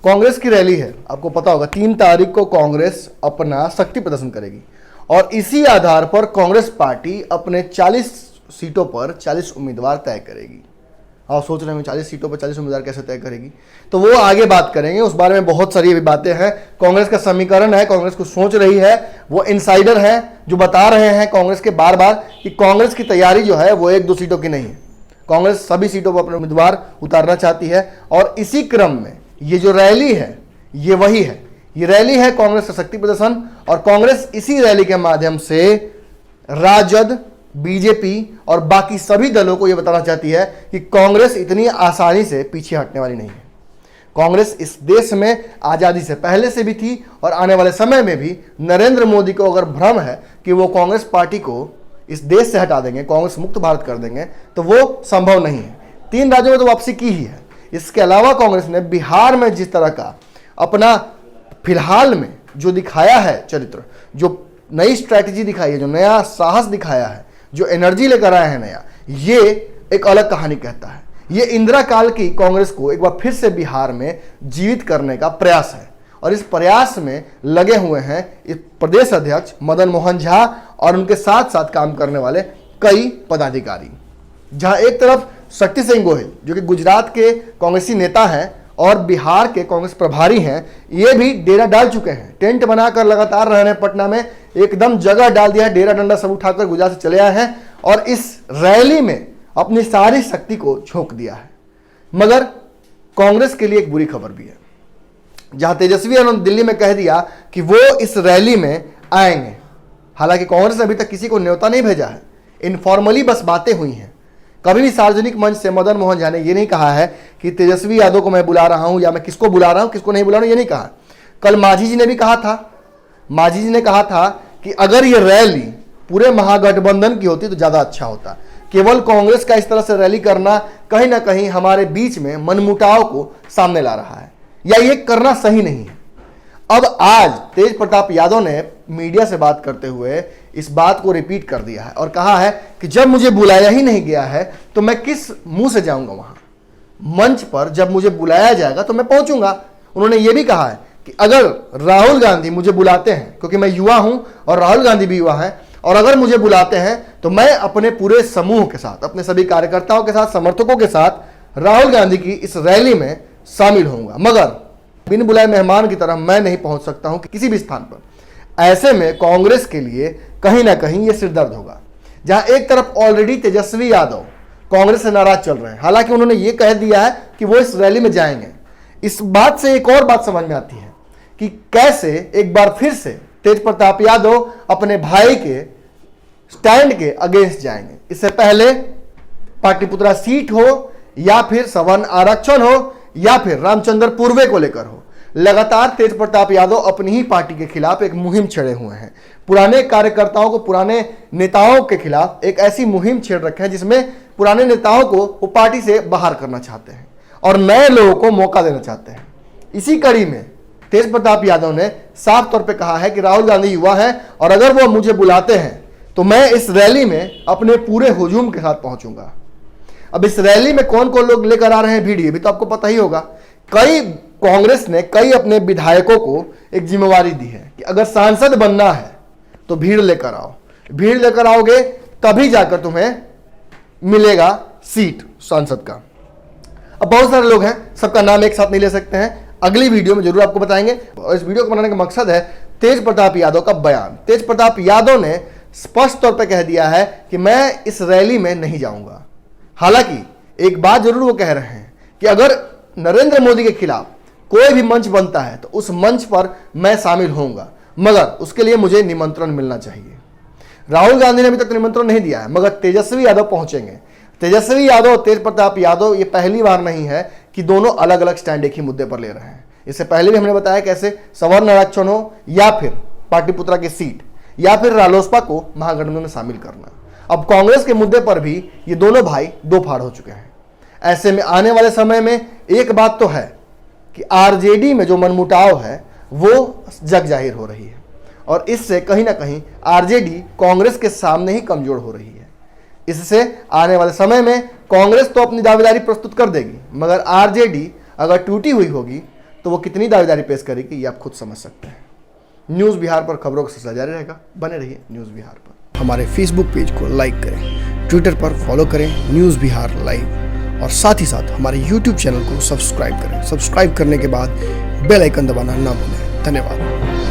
कांग्रेस की रैली है, आपको पता होगा 3 तारीख को कांग्रेस अपना शक्ति प्रदर्शन करेगी और इसी आधार पर कांग्रेस पार्टी अपने 40 सीटों पर 40 उम्मीदवार तय करेगी। आप सोच रहे हैं 40 सीटों पर 40 उम्मीदवार कैसे तय करेगी, तो वो आगे बात करेंगे, उस बारे में बहुत सारी अभी बातें हैं। कांग्रेस का समीकरण है, कांग्रेस को सोच रही है, वो इनसाइडर हैं जो बता रहे हैं कांग्रेस के बार बार कि कांग्रेस की तैयारी जो है वो 1-2 सीटों की नहीं है। कांग्रेस सभी सीटों पर अपने उम्मीदवार उतारना चाहती है और इसी क्रम में ये जो रैली है ये वही है, ये रैली है कांग्रेस का शक्ति प्रदर्शन। और कांग्रेस इसी रैली के माध्यम से राजद, बीजेपी और बाकी सभी दलों को यह बताना चाहती है कि कांग्रेस इतनी आसानी से पीछे हटने वाली नहीं है। कांग्रेस इस देश में आजादी से पहले से भी थी और आने वाले समय में भी। नरेंद्र मोदी को अगर भ्रम है कि वो कांग्रेस पार्टी को इस देश से हटा देंगे, कांग्रेस मुक्त भारत कर देंगे, तो वो संभव नहीं है। 3 राज्यों में तो वापसी की ही है। इसके अलावा कांग्रेस ने बिहार में जिस तरह का अपना फिलहाल में जो दिखाया है चरित्र, जो नई स्ट्रैटेजी दिखाई है, जो नया साहस दिखाया है, जो एनर्जी लेकर आए हैं नया, ये एक अलग कहानी कहता है। ये इंदिरा काल की कांग्रेस को एक बार फिर से बिहार में जीवित करने का प्रयास है और इस प्रयास में लगे हुए हैं इस प्रदेश अध्यक्ष मदन मोहन झा और उनके साथ साथ काम करने वाले कई पदाधिकारी। जहां एक तरफ शक्ति सिंह गोहिल जो कि गुजरात के कांग्रेसी नेता हैं और बिहार के कांग्रेस प्रभारी हैं, ये भी डेरा डाल चुके हैं। टेंट बनाकर लगातार रह रहे हैं पटना में, एकदम जगह डाल दिया है, डेरा डंडा सब उठाकर गुजरात से चले आए हैं और इस रैली में अपनी सारी शक्ति को झोंक दिया है। मगर कांग्रेस के लिए एक बुरी खबर भी है, जहां तेजस्वी ने दिल्ली में कह दिया कि वो इस रैली में आएंगे। हालांकि कांग्रेस ने अभी तक किसी को न्योता नहीं भेजा है, इनफॉर्मली बस बातें हुई हैं। कभी भी सार्वजनिक मंच से मदन मोहन झा ने यह नहीं कहा है कि तेजस्वी यादव को मैं बुला रहा हूं या मैं किसको बुला रहा हूं, किसको नहीं बुला रहा हूं, ये नहीं कहा। कल मांझी जी ने भी कहा था, मांझी जी ने कहा था कि अगर ये रैली पूरे महागठबंधन की होती तो ज्यादा अच्छा होता। केवल कांग्रेस का इस तरह से रैली करना कहीं ना कहीं हमारे बीच में मनमुटाव को सामने ला रहा है या ये करना सही नहीं है। अब आज तेज प्रताप यादव ने मीडिया से बात करते हुए इस बात को रिपीट कर दिया है और कहा है कि जब मुझे बुलाया ही नहीं गया है तो मैं किस मुंह से जाऊंगा वहां मंच पर, जब मुझे बुलाया जाएगा तो मैं पहुंचूंगा। उन्होंने यह भी कहा है कि अगर राहुल गांधी मुझे बुलाते हैं, क्योंकि मैं युवा हूं और राहुल गांधी भी युवा है, और अगर मुझे बुलाते हैं तो मैं अपने पूरे समूह के साथ, अपने सभी कार्यकर्ताओं के साथ, समर्थकों के साथ राहुल गांधी की इस रैली में शामिल होऊंगा। मगर बिन बुलाए मेहमान की तरह मैं नहीं पहुंच सकता हूं किसी भी स्थान पर। ऐसे में कांग्रेस के लिए कहीं ना कहीं यह सिरदर्द होगा, जहां एक तरफ ऑलरेडी तेजस्वी यादव कांग्रेस से नाराज चल रहे हैं। हालांकि उन्होंने ये कह दिया है कि वो इस रैली में जाएंगे। इस बात से एक और बात समझ में आती है कि कैसे एक बार फिर से तेज प्रताप यादव अपने भाई के स्टैंड के अगेंस्ट जाएंगे। इससे पहले पाटलिपुत्रा सीट हो या फिर सवर्ण आरक्षण हो या फिर रामचंद्र पूर्वे को लेकर हो, लगातार तेज प्रताप यादव अपनी ही पार्टी के खिलाफ एक मुहिम छेड़े हुए हैं। पुराने कार्यकर्ताओं को, पुराने नेताओं के खिलाफ एक ऐसी मुहिम छेड़ रखे हैं जिसमें पुराने नेताओं को वो पार्टी से बाहर करना चाहते हैं और नए लोगों को मौका देना चाहते हैं। इसी कड़ी में तेज प्रताप यादव ने साफ तौर पर कहा है कि राहुल गांधी युवा है और अगर वो मुझे बुलाते हैं तो मैं इस रैली में अपने पूरे हुजूम के साथ पहुंचूंगा। अब इस रैली में कौन कौन लोग लेकर आ रहे हैं भीड़, भी तो आपको पता ही होगा। कांग्रेस ने कई अपने विधायकों को एक जिम्मेवारी दी है कि अगर सांसद बनना है तो भीड़ लेकर आओ, भीड़ लेकर आओगे तभी जाकर तुम्हें मिलेगा सीट सांसद का। अब बहुत सारे लोग हैं, सबका नाम एक साथ नहीं ले सकते हैं, अगली वीडियो में जरूर आपको बताएंगे। और इस वीडियो को बनाने का मकसद है तेज प्रताप यादव का बयान। तेज प्रताप यादव ने स्पष्ट तौर पर कह दिया है कि मैं इस रैली में नहीं जाऊंगा। हालांकि एक बात जरूर वो कह रहे हैं कि अगर नरेंद्र मोदी के खिलाफ कोई भी मंच बनता है तो उस मंच पर मैं शामिल होऊंगा, मगर उसके लिए मुझे निमंत्रण मिलना चाहिए। राहुल गांधी ने अभी तक निमंत्रण नहीं दिया है, मगर तेजस्वी यादव पहुंचेंगे। तेजस्वी यादव और तेज प्रताप यादव ये पहली बार नहीं है कि दोनों अलग अलग स्टैंड एक ही मुद्दे पर ले रहे हैं। इससे पहले भी हमने बताया कैसे सवर्ण आरक्षण हो या फिर पाटलिपुत्रा की सीट या फिर रालोसपा को महागठबंधन में शामिल करना। अब कांग्रेस के मुद्दे पर भी ये दोनों भाई दो फाड़ हो चुके हैं। ऐसे में आने वाले समय में एक बात तो है कि आरजेडी में जो मनमुटाव है वो जग जाहिर हो रही है और इससे कहीं ना कहीं आरजेडी कांग्रेस के सामने ही कमजोर हो रही है। इससे आने वाले समय में कांग्रेस तो अपनी दावेदारी प्रस्तुत कर देगी, मगर आरजेडी अगर टूटी हुई होगी तो वो कितनी दावेदारी पेश करेगी ये आप खुद समझ सकते हैं। न्यूज़ बिहार पर खबरों का सिलसिला जारी रहेगा, बने रहिए न्यूज़ बिहार पर। हमारे फेसबुक पेज को लाइक करें, ट्विटर पर फॉलो करें न्यूज़ बिहार लाइव, और साथ ही साथ हमारे यूट्यूब चैनल को सब्सक्राइब करें। सब्सक्राइब करने के बाद बेल आइकन दबाना ना भूलें। धन्यवाद।